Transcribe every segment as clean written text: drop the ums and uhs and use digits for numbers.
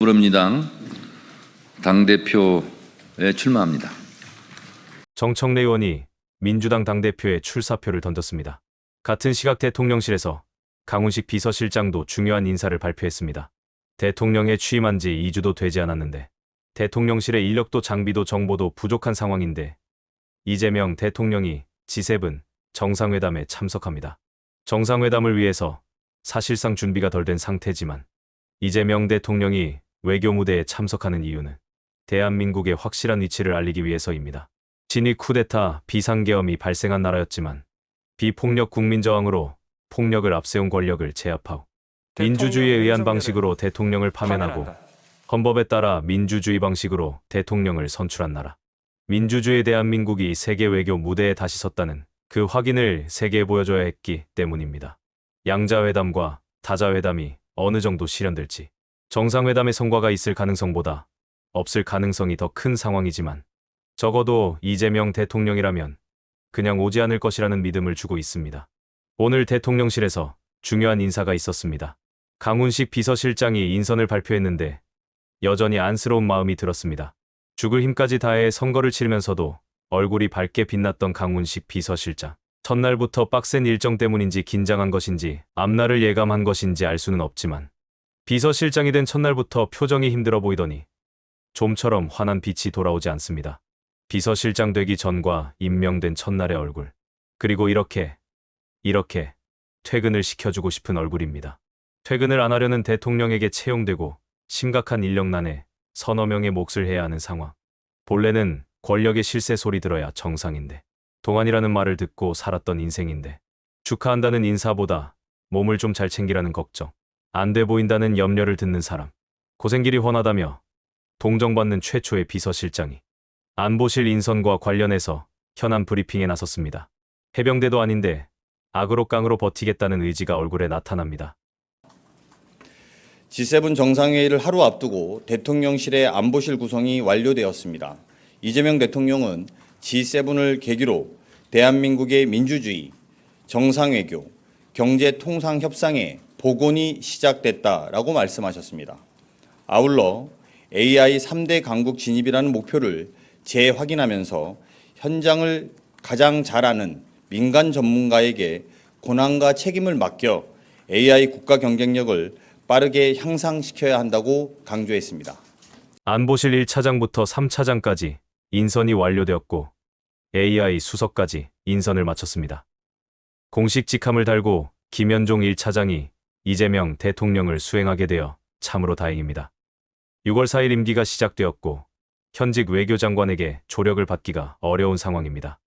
더불어민주당 당대표에 출마합니다. 정청래 의원이 민주당 당대표에 출사표를 던졌습니다. 같은 시각 대통령실에서 강훈식 비서실장도 중요한 인사를 발표했습니다. 대통령에 취임한 지 2주도 되지 않았는데 대통령실의 인력도 장비도 정보도 부족한 상황인데 이재명 대통령이 G7 정상회담에 참석합니다. 정상회담을 위해서 사실상 준비가 덜 된 상태지만 이재명 대통령이 외교 무대에 참석하는 이유는 대한민국의 확실한 위치를 알리기 위해서입니다. 진위 쿠데타 비상계엄이 발생한 나라였지만 비폭력 국민저항으로 폭력을 앞세운 권력을 제압하고 민주주의에 의한 방식으로 대통령을 파면하고 헌법에 따라 민주주의 방식으로 대통령을 선출한 나라. 민주주의 대한민국이 세계 외교 무대에 다시 섰다는 그 확인을 세계에 보여줘야 했기 때문입니다. 양자회담과 다자회담이 어느 정도 실현될지 정상회담의 성과가 있을 가능성보다 없을 가능성이 더 큰 상황이지만 적어도 이재명 대통령이라면 그냥 오지 않을 것이라는 믿음을 주고 있습니다. 오늘 대통령실에서 중요한 인사가 있었습니다. 강훈식 비서실장이 인선을 발표했는데 여전히 안쓰러운 마음이 들었습니다. 죽을 힘까지 다해 선거를 치르면서도 얼굴이 밝게 빛났던 강훈식 비서실장. 첫날부터 빡센 일정 때문인지 긴장한 것인지 앞날을 예감한 것인지 알 수는 없지만 비서실장이 된 첫날부터 표정이 힘들어 보이더니 좀처럼 환한 빛이 돌아오지 않습니다. 비서실장 되기 전과 임명된 첫날의 얼굴. 그리고 이렇게 퇴근을 시켜주고 싶은 얼굴입니다. 퇴근을 안 하려는 대통령에게 채용되고 심각한 인력난에 서너 명의 몫을 해야 하는 상황. 본래는 권력의 실세 소리 들어야 정상인데 동안이라는 말을 듣고 살았던 인생인데 축하한다는 인사보다 몸을 좀 잘 챙기라는 걱정. 안 돼 보인다는 염려를 듣는 사람. 고생길이 훤하다며 동정받는 최초의 비서실장이 안보실 인선과 관련해서 현안 브리핑에 나섰습니다. 해병대도 아닌데 악으로 깡으로 버티겠다는 의지가 얼굴에 나타납니다. G7 정상회의를 하루 앞두고 대통령실의 안보실 구성이 완료되었습니다. 이재명 대통령은 G7을 계기로 대한민국의 민주주의, 정상외교, 경제통상협상의 복원이 시작됐다라고 말씀하셨습니다. 아울러 AI 3대 강국 진입이라는 목표를 재확인하면서 현장을 가장 잘 아는 민간 전문가에게 권한과 책임을 맡겨 AI 국가 경쟁력을 빠르게 향상시켜야 한다고 강조했습니다. 안보실 1차장부터 3차장까지 인선이 완료되었고 AI 수석까지 인선을 마쳤습니다. 공식 직함을 달고 김현종 1차장이 이재명 대통령을 수행하게 되어 참으로 다행입니다. 6월 4일 임기가 시작되었고 현직 외교장관에게 조력을 받기가 어려운 상황입니다.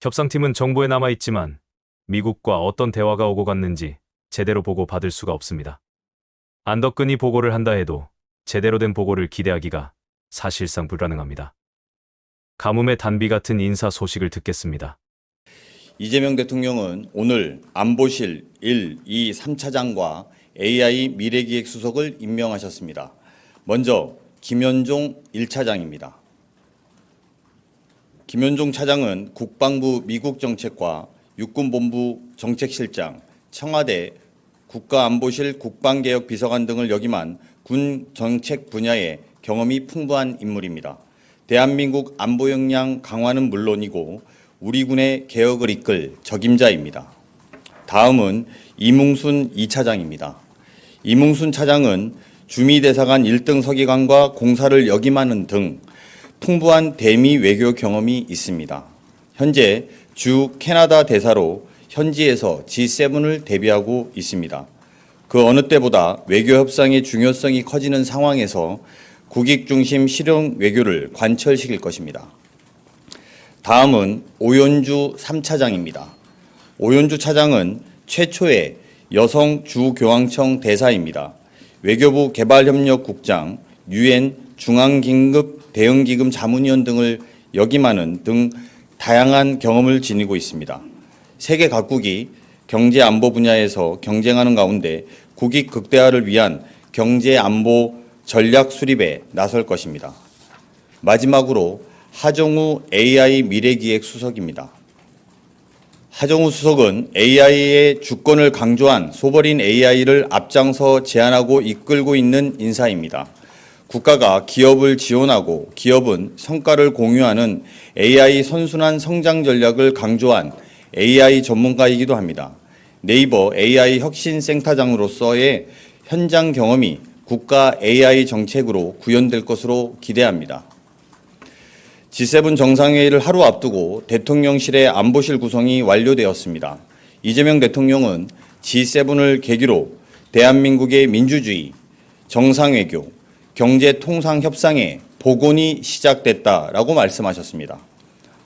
협상팀은 정부에 남아있지만 미국과 어떤 대화가 오고 갔는지 제대로 보고 받을 수가 없습니다. 안덕근이 보고를 한다 해도 제대로 된 보고를 기대하기가 사실상 불가능합니다. 가뭄의 단비 같은 인사 소식을 듣겠습니다. 이재명 대통령은 오늘 안보실 1, 2, 3차장과 AI 미래기획수석을 임명하셨습니다. 먼저 김현종 1차장입니다. 김현종 차장은 국방부 미국정책과 육군본부 정책실장, 청와대 국가안보실 국방개혁 비서관 등을 역임한 군 정책 분야의 경험이 풍부한 인물입니다. 대한민국 안보 역량 강화는 물론이고 우리 군의 개혁을 이끌 적임자입니다. 다음은 이뭉순 2차장입니다. 이뭉순 차장은 주미대사관 1등 서기관과 공사를 역임하는 등 풍부한 대미 외교 경험이 있습니다. 현재 주 캐나다 대사로 현지에서 G7을 대비하고 있습니다. 그 어느 때보다 외교 협상의 중요성이 커지는 상황에서 국익 중심 실용 외교를 관철시킬 것입니다. 다음은 오연주 3차장입니다. 오연주 차장은 최초의 여성 주교황청 대사입니다. 외교부 개발협력국장, UN 중앙긴급 대응기금 자문위원 등을 역임하는 등 다양한 경험을 지니고 있습니다. 세계 각국이 경제 안보 분야에서 경쟁하는 가운데 국익 극대화를 위한 경제 안보 전략 수립에 나설 것입니다. 마지막으로 하정우 AI 미래기획 수석입니다. 하정우 수석은 AI의 주권을 강조한 소버린 AI를 앞장서 제안하고 이끌고 있는 인사입니다. 국가가 기업을 지원하고 기업은 성과를 공유하는 AI 선순환 성장 전략을 강조한 AI 전문가이기도 합니다. 네이버 AI 혁신센터장으로서의 현장 경험이 국가 AI 정책으로 구현될 것으로 기대합니다. G7 정상회의를 하루 앞두고 대통령실의 안보실 구성이 완료되었습니다. 이재명 대통령은 G7을 계기로 대한민국의 민주주의, 정상외교, 경제통상협상의 복원이 시작됐다라고 말씀하셨습니다.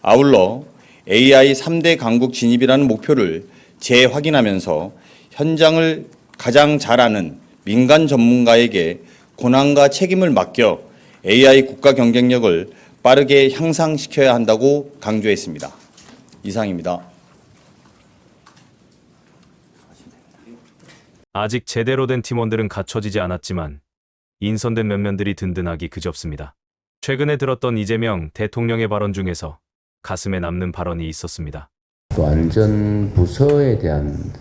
아울러 AI 3대 강국 진입이라는 목표를 재확인하면서 현장을 가장 잘 아는 민간 전문가에게 권한과 책임을 맡겨 AI 국가 경쟁력을 빠르게 향상시켜야 한다고 강조했습니다. 이상입니다. 아직 제대로 된 팀원들은 갖춰지지 않았지만 인선된 면면들이 든든하기 그지없습니다. 최근에 들었던 이재명 대통령의 발언 중에서 가슴에 남는 발언이 있었습니다. 또 안전부서에 대한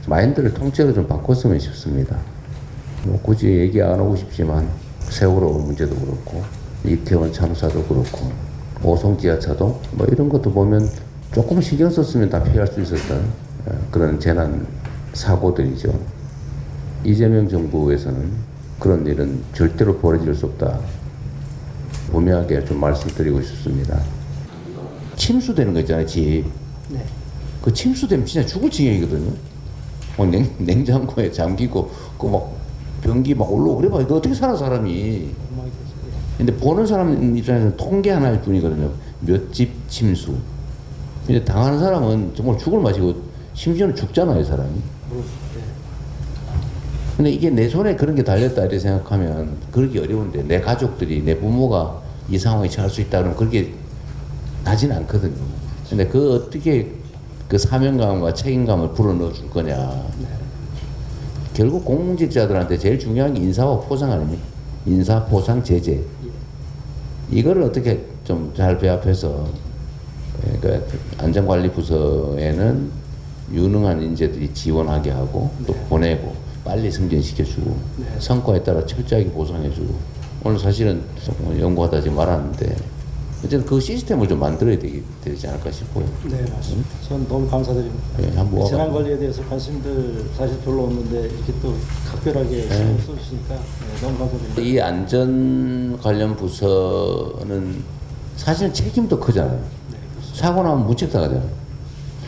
마인드를 통째로 좀 바꿨으면 싶습니다. 뭐 굳이 얘기 안 하고 싶지만 세월호 문제도 그렇고 이태원 참사도 그렇고 오송지하차도 뭐 이런 것도 보면 조금 신경 썼으면 다 피할 수 있었던 그런 재난 사고들이죠. 이재명 정부에서는 그런 일은 절대로 벌어질 수 없다. 분명하게 좀 말씀드리고 싶습니다. 침수되는 거 있잖아요, 집. 네. 그 침수되면 진짜 죽을 지경이거든요. 막 냉장고에 잠기고, 그 막 변기 막 올라오고 그래 봐. 이거 어떻게 살아, 사람이. 근데 보는 사람 입장에서는 통계 하나일 뿐이거든요. 몇 집 침수. 근데 당하는 사람은 정말 죽을 맛이고, 심지어는 죽잖아요, 사람이. 근데 이게 내 손에 그런 게 달렸다 이렇게 생각하면 그러기 어려운데 내 가족들이 내 부모가 이 상황에 처할 수 있다 그러면 그렇게 나진 않거든요. 근데 그 어떻게 그 사명감과 책임감을 불어넣어 줄 거냐. 결국 공직자들한테 제일 중요한 게 인사와 포상 아닙니까? 인사, 포상, 제재. 이거를 어떻게 좀 잘 배합해서 그러니까 안전관리부서에는 유능한 인재들이 지원하게 하고 또 보내고 빨리 승진시켜주고 성과에 따라 철저하게 보상해주고 오늘 사실은 연구하다 지금 말았는데 어쨌든 그 시스템을 좀 만들어야 되지 않을까 싶어요. 네, 맞습니다. 전 너무 감사드립니다. 네, 한번 재난 관리에 대해서 관심들 사실 별로 없는데 이렇게 또 각별하게 신경 써주시니까 너무 감사드립니다. 이 안전 관련 부서는 사실은 책임도 크잖아요. 사고 나면 무책당하잖아요.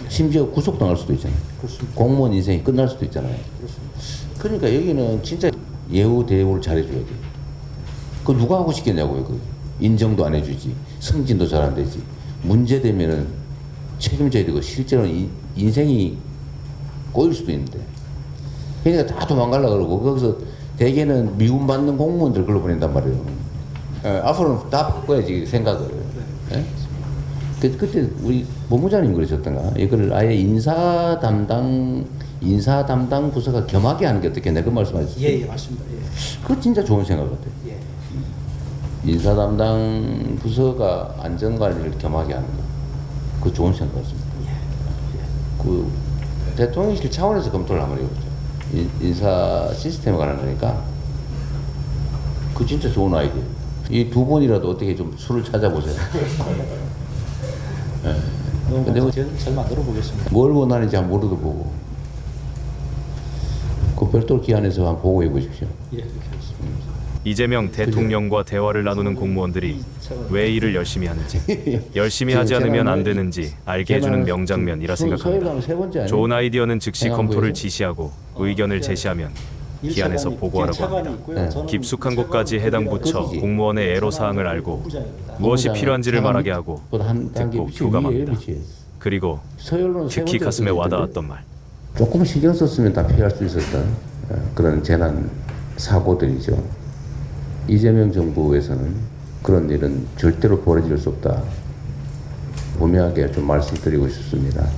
심지어 구속당할 수도 있잖아요. 그렇습니다. 공무원 인생이 끝날 수도 있잖아요. 그렇습니다. 그러니까 여기는 진짜 예우 대우를 잘해줘야 돼. 그 누가 하고 싶겠냐고요. 그 인정도 안 해주지, 승진도 잘 안 되지. 문제 되면은 책임져야 되고 실제로는 인생이 꼬일 수도 있는데. 그러니까 다 도망가려고 그러고 거기서 대개는 미움받는 공무원들 글로 보낸단 말이에요. 앞으로는 다 바꿔야지 생각을. 네? 그때 우리 법무장님 그러셨던가? 이걸 아예 인사 담당 부서가 겸하게 하는 게 어떻겠냐 그 말씀하셨어요. 예, 맞습니다. 예. 그거 진짜 좋은 생각 같아요. 예. 인사 담당 부서가 안전관리를 겸하게 하는 거. 그거 좋은 생각 같습니다. 그 대통령실 차원에서 검토를 한번 해보죠. 인사 시스템에 관한 거니까. 그 진짜 좋은 아이디어. 이 두 분이라도 어떻게 좀 수를 찾아보세요. 네. 근데 뭐 잘 만들어 보겠습니다. 뭘 원하는지 한번 물어보고 그 별도로 기한해서 한번 보고해 보십시오. 예, 그렇게 하겠습니다. 이재명 대통령과 대화를 나누는 공무원들이 왜 일을 열심히 하는지, 열심히 하지 않으면 안 되는지 알게 해주는 명장면이라 생각합니다. 좋은 아이디어는 즉시 검토를 지시하고 의견을 제시하면 기한에서 보고하라고 합니다. 깊숙한 곳까지 해당 부처 공무원의 애로사항을 알고 무엇이 필요한지를 말하게 하고 듣고 교감합니다. 그리고 특히 가슴에 와닿았던 말. 조금 신경 썼으면 다 피할 수 있었던 그런 재난 사고들이죠. 이재명 정부에서는 그런 일은 절대로 벌어질 수 없다. 분명하게 좀 말씀드리고 싶습니다.